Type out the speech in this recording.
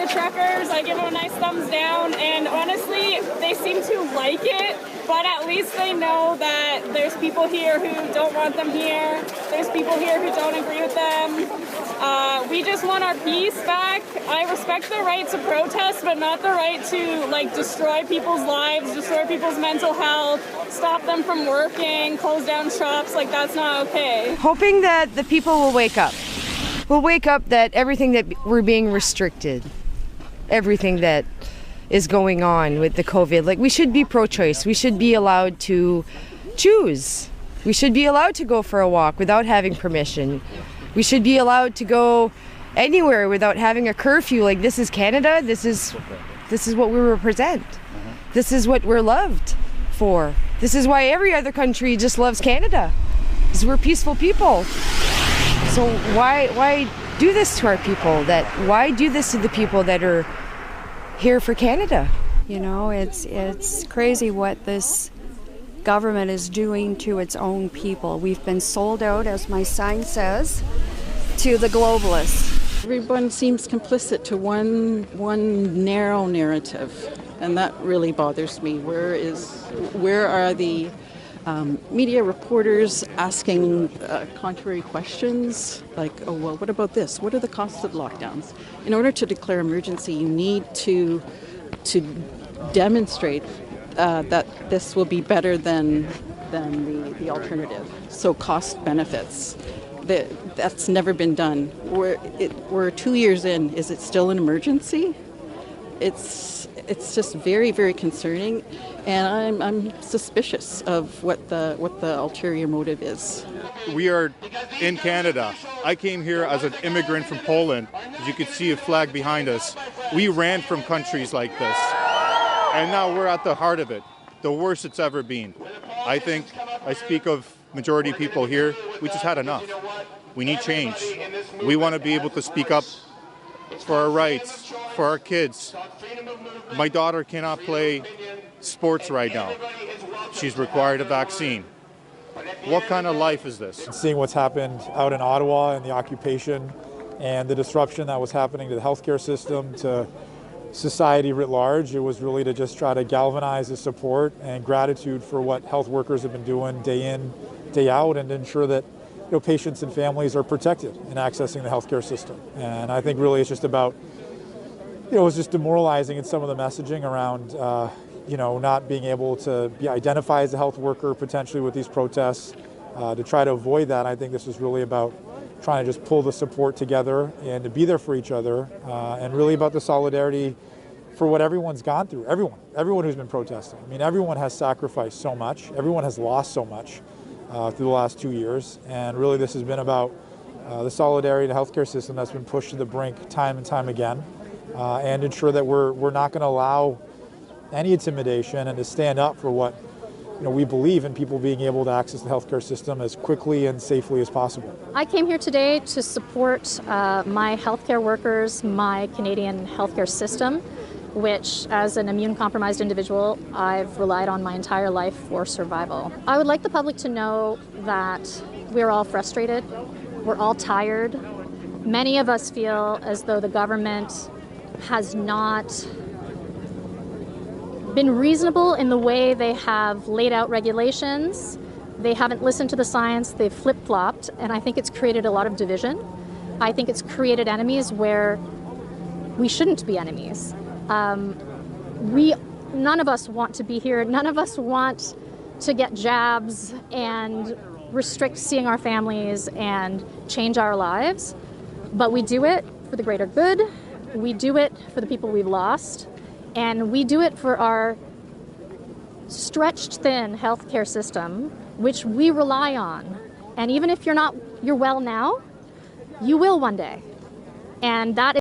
the truckers. I give them a nice thumbs down, and honestly, they seem to like it, but at least they know that there's people here who don't want them here. There's people here who don't agree with them. We just want our peace back. I respect the right to protest, but not the right to destroy people's lives, destroy people's mental health, stop them from working, close down shops. That's not okay. Hoping that the people will wake up. We'll wake up that everything that we're being restricted, everything that is going on with the COVID, we should be pro-choice. We should be allowed to choose. We should be allowed to go for a walk without having permission. We should be allowed to go anywhere without having a curfew. This is Canada. This is what we represent. This is what we're loved for. This is why every other country just loves Canada, because we're peaceful people. So why do this to our people? Why do this to the people that are here for Canada? It's crazy what this government is doing to its own people. We've been sold out, as my sign says, to the globalists. Everyone seems complicit to one narrow narrative, and that really bothers me. Where are the media reporters asking contrary questions what about this? What are the costs of lockdowns? In order to declare emergency, you need to demonstrate that this will be better than the alternative. So cost benefits. That's never been done. We're 2 years in. Is it still an emergency? It's just very, very concerning, and I'm suspicious of what the ulterior motive is. We are in Canada. I came here as an immigrant from Poland. As you can see a flag behind us. We ran from countries like this, and now we're at the heart of it. The worst it's ever been. I think I speak of majority of people here. We just had enough. We need change. We want to be able to speak up for our rights, for our kids. My daughter cannot play sports right now. She's required a vaccine. What kind of life is this? Seeing what's happened out in Ottawa and the occupation and the disruption that was happening to the healthcare system, to society writ large, it was really to just try to galvanize the support and gratitude for what health workers have been doing day in, day out, and ensure that patients and families are protected in accessing the healthcare system. And I think really it's just about, it was just demoralizing in some of the messaging around, not being able to be identified as a health worker potentially with these protests. To try to avoid that, I think this is really about trying to just pull the support together and to be there for each other, and really about the solidarity for what everyone's gone through. Everyone who's been protesting. I mean, everyone has sacrificed so much. Everyone has lost so much through the last 2 years, and really this has been about the solidarity of the healthcare system that's been pushed to the brink time and time again, and ensure that we're not going to allow any intimidation, and to stand up for what we believe in, people being able to access the healthcare system as quickly and safely as possible. I came here today to support my healthcare workers, my Canadian healthcare system, which as an immune-compromised individual, I've relied on my entire life for survival. I would like the public to know that we're all frustrated, we're all tired. Many of us feel as though the government has not been reasonable in the way they have laid out regulations. They haven't listened to the science, they've flip-flopped, and I think it's created a lot of division. I think it's created enemies where we shouldn't be enemies. None of us want to be here. None of us want to get jabs and restrict seeing our families and change our lives. But we do it for the greater good. We do it for the people we've lost. And we do it for our stretched thin healthcare system, which we rely on. And even if you're well now, you will one day. And that